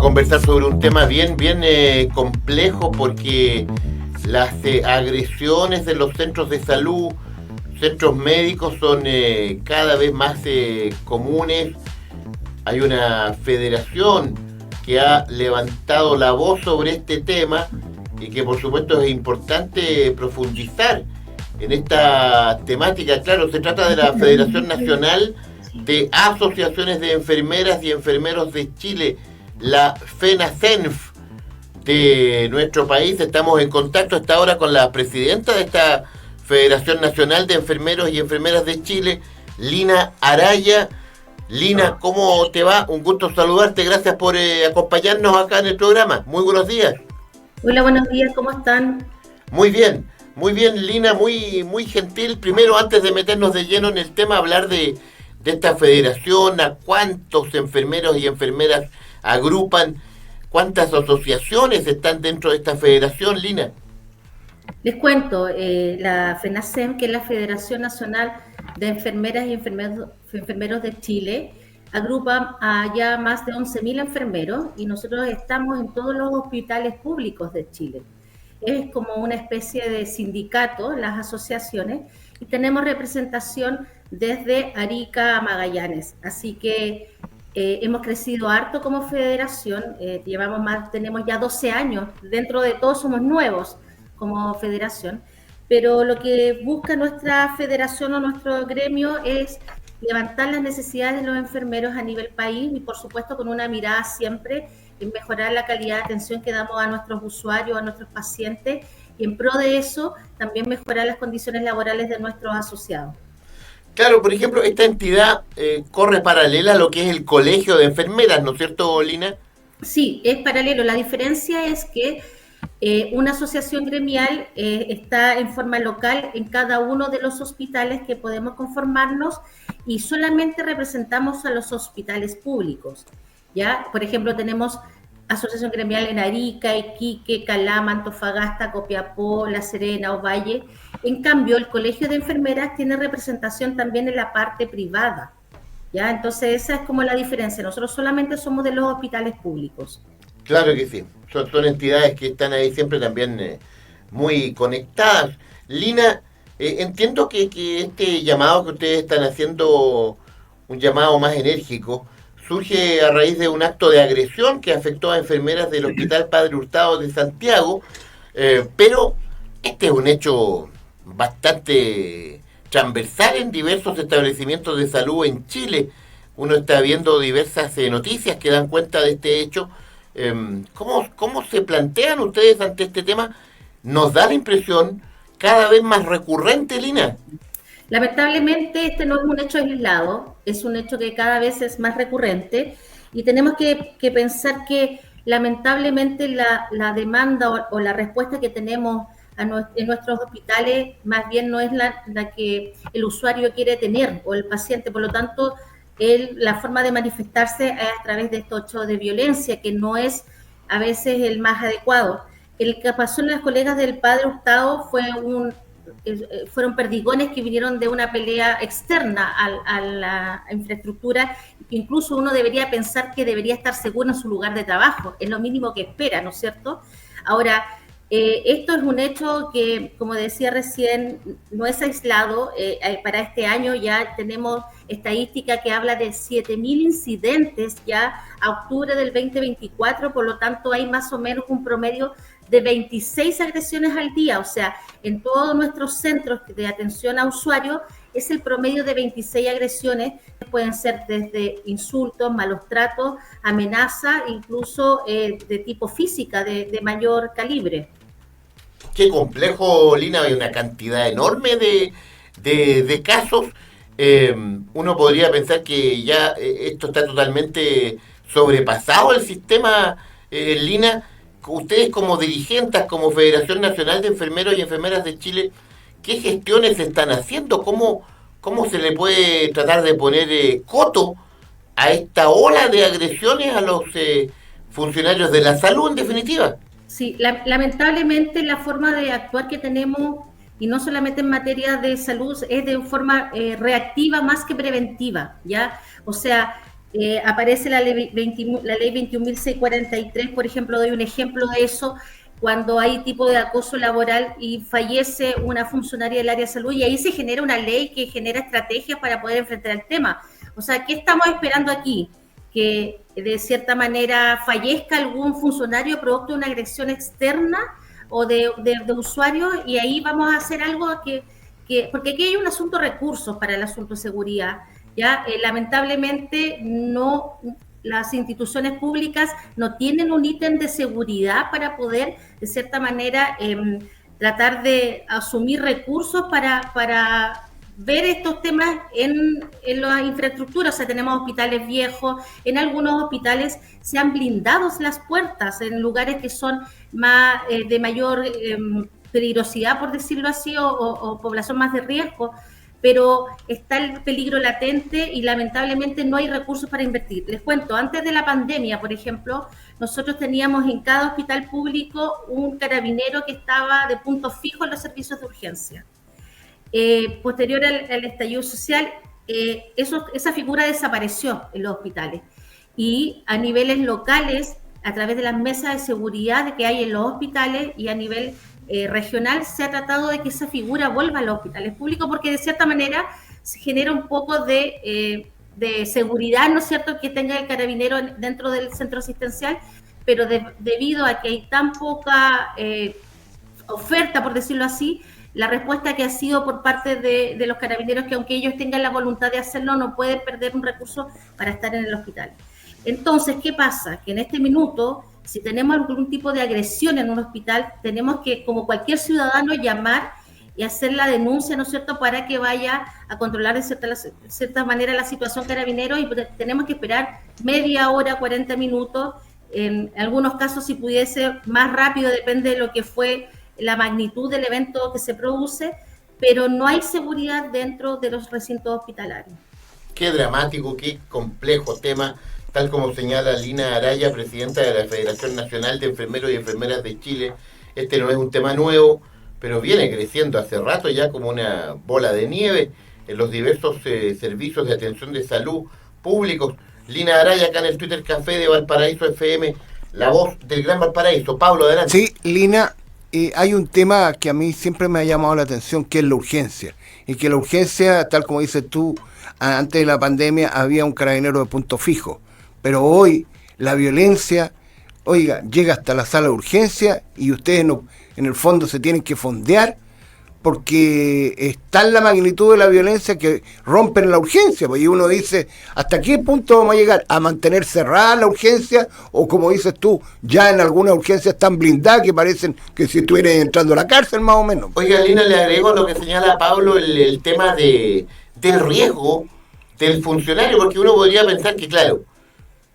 Conversar sobre un tema bien complejo porque las agresiones de los centros de salud, centros médicos son cada vez más comunes. Hay una federación que ha levantado la voz sobre este tema y que por supuesto es importante profundizar en esta temática. Claro, se trata de la Federación Nacional de Asociaciones de Enfermeras y Enfermeros de Chile, la FENACENF de nuestro país. Estamos en contacto hasta ahora con la presidenta de esta Federación Nacional de Enfermeros y Enfermeras de Chile, Lina Araya. Lina, ¿cómo te va? Un gusto saludarte, gracias por acompañarnos acá en el programa. Muy buenos días. Hola, buenos días, ¿cómo están? Muy bien, Lina, muy gentil. Primero, antes de meternos de lleno en el tema, hablar de esta federación, a cuántos enfermeros y enfermeras agrupan, cuántas asociaciones están dentro de esta federación, Lina. Les cuento, la FENACEM, que es la Federación Nacional de Enfermeras y Enfermeros de Chile, agrupa a ya más de 11.000 enfermeros y nosotros estamos en todos los hospitales públicos de Chile. Es como una especie de sindicato, las asociaciones, y tenemos representación desde Arica a Magallanes. Así que hemos crecido harto como federación, tenemos ya 12 años, dentro de todos somos nuevos como federación, pero lo que busca nuestra federación o nuestro gremio es levantar las necesidades de los enfermeros a nivel país y por supuesto con una mirada siempre en mejorar la calidad de atención que damos a nuestros usuarios, a nuestros pacientes y en pro de eso también mejorar las condiciones laborales de nuestros asociados. Claro, por ejemplo, esta entidad corre paralela a lo que es el colegio de enfermeras, ¿no es cierto, Lina? Sí, es paralelo. La diferencia es que una asociación gremial está en forma local en cada uno de los hospitales que podemos conformarnos y solamente representamos a los hospitales públicos. ¿Ya? Por ejemplo, tenemos asociación gremial en Arica, Iquique, Calama, Antofagasta, Copiapó, La Serena, Ovalle. En cambio, el Colegio de Enfermeras tiene representación también en la parte privada. ¿Ya? Entonces, esa es como la diferencia. Nosotros solamente somos de los hospitales públicos. Claro que sí, son entidades que están ahí siempre también muy conectadas. Lina, entiendo que este llamado que ustedes están haciendo, un llamado más enérgico, surge a raíz de un acto de agresión que afectó a enfermeras del Hospital Padre Hurtado de Santiago, pero este es un hecho bastante transversal en diversos establecimientos de salud en Chile. Uno está viendo diversas noticias que dan cuenta de este hecho. ¿Cómo se plantean ustedes ante este tema? Nos da la impresión cada vez más recurrente, Lina. Lamentablemente este no es un hecho aislado, es un hecho que cada vez es más recurrente y tenemos que pensar que lamentablemente la demanda o la respuesta que tenemos en nuestros hospitales más bien no es la que el usuario quiere tener o el paciente, por lo tanto la forma de manifestarse es a través de estos hechos de violencia que no es a veces el más adecuado. El que pasó en las colegas del Padre Hurtado fueron perdigones que vinieron de una pelea externa a la infraestructura, que incluso uno debería pensar que debería estar seguro en su lugar de trabajo, es lo mínimo que espera, ¿no es cierto? Ahora, esto es un hecho que, como decía recién, no es aislado. Para este año ya tenemos estadística que habla de 7.000 incidentes ya a octubre del 2024, por lo tanto hay más o menos un promedio de 26 agresiones al día, o sea, en todos nuestros centros de atención a usuarios es el promedio de 26 agresiones, que pueden ser desde insultos, malos tratos, amenaza, incluso de tipo física, de mayor calibre. Qué complejo, Lina, hay una cantidad enorme de casos. Uno podría pensar que ya esto está totalmente sobrepasado el sistema, Lina. Ustedes como dirigentes, como Federación Nacional de Enfermeros y Enfermeras de Chile, ¿qué gestiones están haciendo? ¿Cómo se le puede tratar de poner coto a esta ola de agresiones a los funcionarios de la salud, en definitiva? Sí, lamentablemente la forma de actuar que tenemos, y no solamente en materia de salud, es de forma reactiva más que preventiva, ¿ya? O sea, aparece la ley 21.643, por ejemplo, doy un ejemplo de eso, cuando hay tipo de acoso laboral y fallece una funcionaria del área de salud, y ahí se genera una ley que genera estrategias para poder enfrentar el tema. O sea, ¿qué estamos esperando aquí? Que de cierta manera fallezca algún funcionario producto de una agresión externa o de usuario, y ahí vamos a hacer algo porque aquí hay un asunto de recursos para el asunto de seguridad. ¿Ya? Lamentablemente no, las instituciones públicas no tienen un ítem de seguridad para poder, de cierta manera, tratar de asumir recursos para ver estos temas en la infraestructura. O sea, tenemos hospitales viejos, en algunos hospitales se han blindado las puertas en lugares que son más de mayor peligrosidad, por decirlo así, o población más de riesgo, pero está el peligro latente y lamentablemente no hay recursos para invertir. Les cuento, antes de la pandemia, por ejemplo, nosotros teníamos en cada hospital público un carabinero que estaba de punto fijo en los servicios de urgencia. Posterior al estallido social, esa figura desapareció en los hospitales, y a niveles locales, a través de las mesas de seguridad que hay en los hospitales y a nivel regional, se ha tratado de que esa figura vuelva a los hospitales públicos, porque de cierta manera se genera un poco de seguridad, ¿no es cierto?, que tenga el carabinero dentro del centro asistencial, pero debido a que hay tan poca oferta, por decirlo así, la respuesta que ha sido por parte de los carabineros, que aunque ellos tengan la voluntad de hacerlo, no pueden perder un recurso para estar en el hospital. Entonces, ¿qué pasa? Que en este minuto, si tenemos algún tipo de agresión en un hospital, tenemos que, como cualquier ciudadano, llamar y hacer la denuncia, ¿no es cierto?, para que vaya a controlar de cierta manera la situación carabinero, y tenemos que esperar media hora, 40 minutos, en algunos casos si pudiese más rápido, depende de lo que fue la magnitud del evento que se produce, pero no hay seguridad dentro de los recintos hospitalarios. Qué dramático, qué complejo tema, tal como señala Lina Araya, presidenta de la Federación Nacional de Enfermeros y Enfermeras de Chile. Este no es un tema nuevo, pero viene creciendo hace rato ya como una bola de nieve en los diversos servicios de atención de salud públicos. Lina Araya, acá en el Twitter Café de Valparaíso FM, la voz del Gran Valparaíso. Pablo, adelante. Sí, Lina, hay un tema que a mí siempre me ha llamado la atención, que es la urgencia. Y que la urgencia, tal como dices tú, antes de la pandemia había un carabinero de punto fijo. Pero hoy la violencia, oiga, llega hasta la sala de urgencia y ustedes no, en el fondo se tienen que fondear porque está en la magnitud de la violencia que rompen la urgencia. Pues, y uno dice, ¿hasta qué punto vamos a llegar? ¿A mantener cerrada la urgencia? O como dices tú, ya en algunas urgencias están blindadas que parecen que si estuvieran entrando a la cárcel más o menos. Oiga, Lina, le agrego lo que señala Pablo, el tema del riesgo del funcionario, porque uno podría pensar que, claro,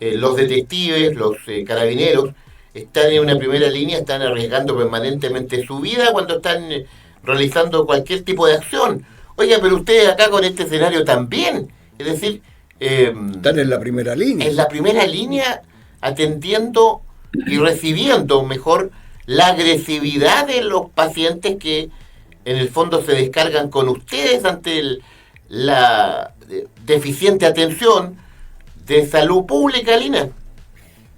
los detectives, los carabineros, están en una primera línea, están arriesgando permanentemente su vida cuando están realizando cualquier tipo de acción. Oiga, pero ustedes acá con este escenario también, es decir, están en la primera línea. En la primera línea, atendiendo y recibiendo mejor la agresividad de los pacientes que en el fondo se descargan con ustedes ante la deficiente atención de salud pública, Lina.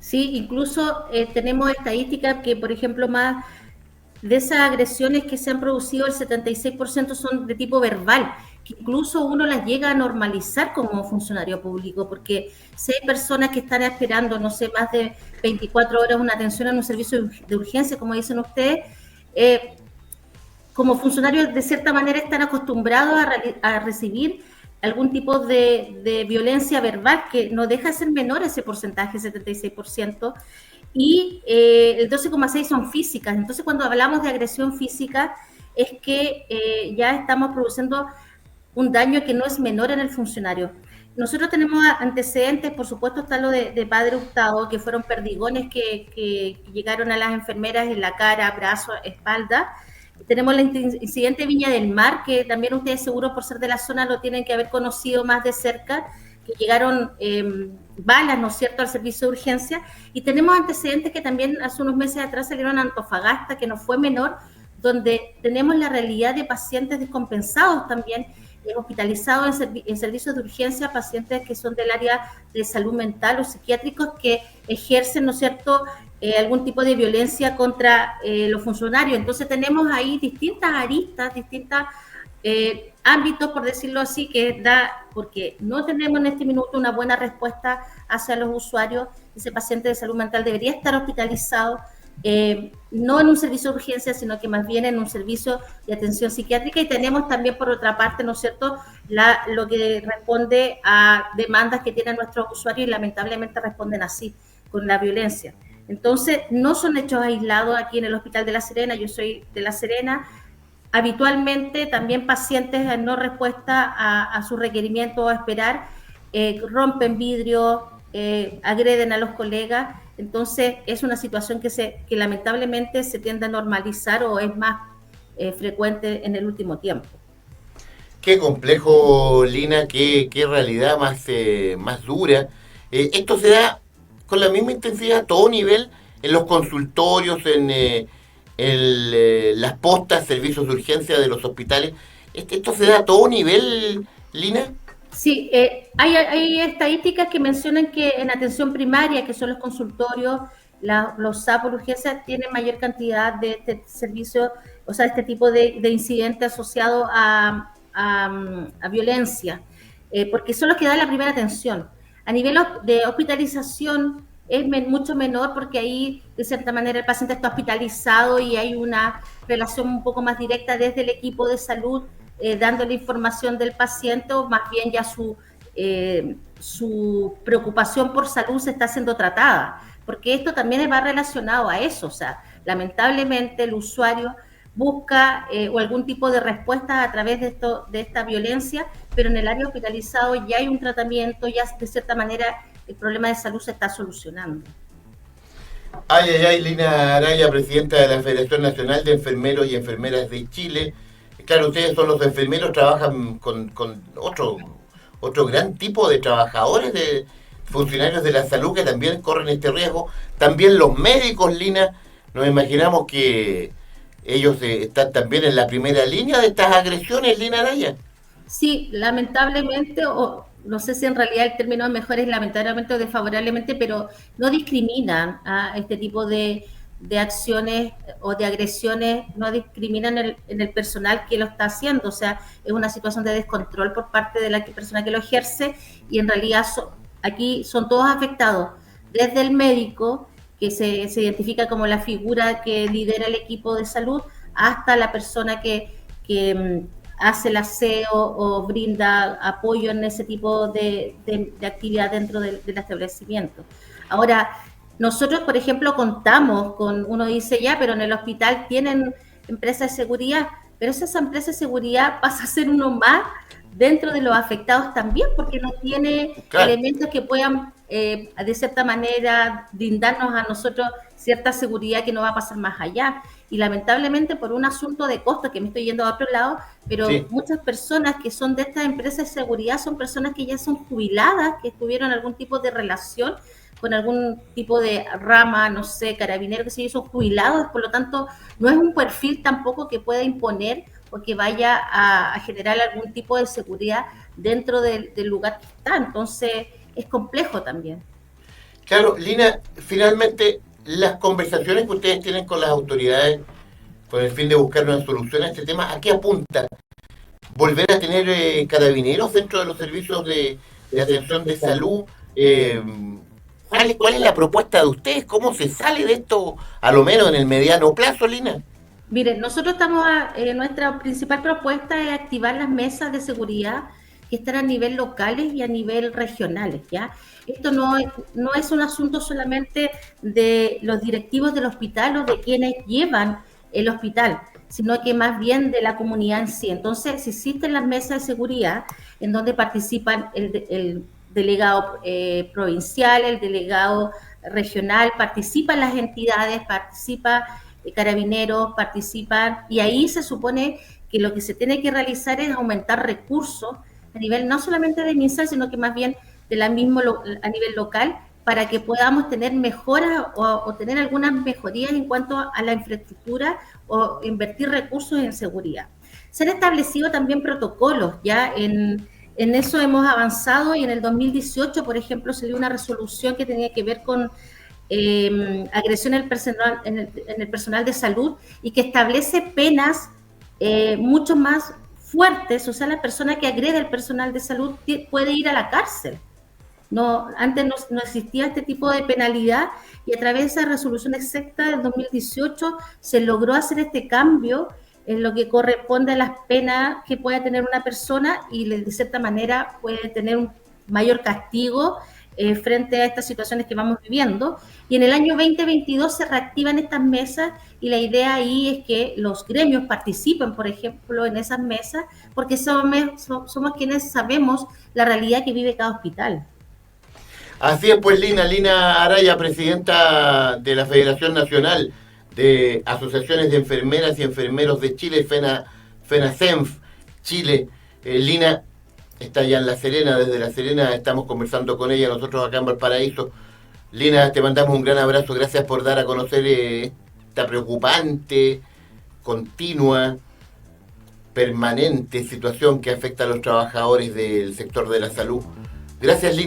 Sí, incluso tenemos estadísticas que, por ejemplo, más de esas agresiones que se han producido, el 76% son de tipo verbal, que incluso uno las llega a normalizar como funcionario público, porque si hay personas que están esperando, no sé, más de 24 horas una atención en un servicio de urgencia, como dicen ustedes, como funcionarios de cierta manera están acostumbrados a recibir algún tipo de violencia verbal, que no deja de ser menor ese porcentaje, 76%, y el 12,6% son físicas. Entonces, cuando hablamos de agresión física, es que ya estamos produciendo un daño que no es menor en el funcionario. Nosotros tenemos antecedentes, por supuesto está lo de Padre Hurtado, que fueron perdigones que llegaron a las enfermeras en la cara, brazo, espalda. Tenemos el incidente Viña del Mar, que también ustedes seguro por ser de la zona lo tienen que haber conocido más de cerca, que llegaron balas, ¿no es cierto?, al servicio de urgencia. Y tenemos antecedentes que también hace unos meses atrás salieron a Antofagasta, que no fue menor, donde tenemos la realidad de pacientes descompensados también, hospitalizados en servicios de urgencia pacientes que son del área de salud mental o psiquiátricos que ejercen, ¿no es cierto?, algún tipo de violencia contra los funcionarios. Entonces tenemos ahí distintas aristas, distintas ámbitos, por decirlo así, que da, porque no tenemos en este minuto una buena respuesta hacia los usuarios. Ese paciente de salud mental debería estar hospitalizado, no en un servicio de urgencia, sino que más bien en un servicio de atención psiquiátrica. Y tenemos también, por otra parte, ¿no es cierto?, lo que responde a demandas que tienen nuestros usuarios y lamentablemente responden así, con la violencia. Entonces, no son hechos aislados aquí en el Hospital de La Serena. Yo soy de La Serena. Habitualmente también pacientes en no respuesta a su requerimiento o a esperar, rompen vidrios, agreden a los colegas. Entonces es una situación que lamentablemente se tiende a normalizar o es más frecuente en el último tiempo. Qué complejo, Lina, qué realidad más dura. Esto se da con la misma intensidad a todo nivel, en los consultorios, en las postas, servicios de urgencia de los hospitales. ¿Esto se da a todo nivel, Lina? Sí, hay estadísticas que mencionan que en atención primaria, que son los consultorios, los SAP por urgencia tienen mayor cantidad de este servicio, o sea, este tipo de incidentes asociados a violencia, porque son los que dan la primera atención. A nivel de hospitalización es mucho menor, porque ahí de cierta manera el paciente está hospitalizado y hay una relación un poco más directa desde el equipo de salud, dando la información del paciente, o más bien ya su preocupación por salud se está siendo tratada, porque esto también va relacionado a eso. O sea, lamentablemente el usuario busca o algún tipo de respuesta a través de esta violencia, pero en el área hospitalizado ya hay un tratamiento, ya de cierta manera el problema de salud se está solucionando. Ay, Lina Araya, presidenta de la Federación Nacional de Enfermeros y Enfermeras de Chile. Claro, ustedes son los enfermeros, trabajan con otro gran tipo de trabajadores, de funcionarios de la salud que también corren este riesgo. También los médicos, Lina, nos imaginamos que ellos están también en la primera línea de estas agresiones, Lina Araya. Sí, lamentablemente, o no sé si en realidad el término mejor es lamentablemente o desfavorablemente, pero no discriminan a este tipo de acciones o de agresiones, no discriminan en el personal que lo está haciendo. O sea, es una situación de descontrol por parte de la persona que lo ejerce, y en realidad aquí son todos afectados, desde el médico, que se identifica como la figura que lidera el equipo de salud, hasta la persona que hace el aseo o brinda apoyo en ese tipo de actividad dentro del establecimiento. Ahora, nosotros, por ejemplo, contamos con, uno dice ya, pero en el hospital tienen empresas de seguridad, pero esa empresa de seguridad pasa a ser uno más dentro de los afectados también, porque no tiene elementos que puedan, de cierta manera, brindarnos a nosotros cierta seguridad que no va a pasar más allá. Y lamentablemente, por un asunto de costo, que me estoy yendo a otro lado, pero muchas personas que son de estas empresas de seguridad son personas que ya son jubiladas, que tuvieron algún tipo de relación con algún tipo de rama, no sé, carabinero, que se son jubilados. Por lo tanto, no es un perfil tampoco que pueda imponer o que vaya a generar algún tipo de seguridad dentro del lugar que está. Entonces, es complejo también. Claro, Lina, finalmente, las conversaciones que ustedes tienen con las autoridades con el fin de buscar una solución a este tema, ¿a qué apunta? ¿Volver a tener carabineros dentro de los servicios de atención de salud? ¿Cuál es la propuesta de ustedes? ¿Cómo se sale de esto, a lo menos en el mediano plazo, Lina? Miren, nosotros nuestra principal propuesta es activar las mesas de seguridad que están a nivel locales y a nivel regionales, ¿ya? Esto no es un asunto solamente de los directivos del hospital o de quienes llevan el hospital, sino que más bien de la comunidad en sí. Entonces, existen las mesas de seguridad en donde participan el delegado provincial, el delegado regional, participan las entidades, participa Carabineros, participan, y ahí se supone que lo que se tiene que realizar es aumentar recursos a nivel no solamente de MinSal, sino que más bien de la misma a nivel local, para que podamos tener mejoras o tener algunas mejorías en cuanto a la infraestructura o invertir recursos en seguridad. Se han establecido también protocolos, ya en eso hemos avanzado, y en el 2018, por ejemplo, salió una resolución que tenía que ver con agresión en el personal de salud, y que establece penas mucho más fuertes. O sea, la persona que agrede al personal de salud puede ir a la cárcel. No, antes no existía este tipo de penalidad, y a través de esa resolución exacta del 2018 se logró hacer este cambio en lo que corresponde a las penas que pueda tener una persona, y de cierta manera puede tener un mayor castigo frente a estas situaciones que vamos viviendo. Y en el año 2022 se reactivan estas mesas, y la idea ahí es que los gremios participen, por ejemplo, en esas mesas, porque somos quienes sabemos la realidad que vive cada hospital. Así es, pues Lina Araya, presidenta de la Federación Nacional de Asociaciones de Enfermeras y Enfermeros de Chile, FENACENF Chile. Lina está allá en La Serena, desde La Serena estamos conversando con ella, nosotros acá en Valparaíso. Lina, te mandamos un gran abrazo, gracias por dar a conocer esta preocupante, continua, permanente situación que afecta a los trabajadores del sector de la salud. Gracias, Lina.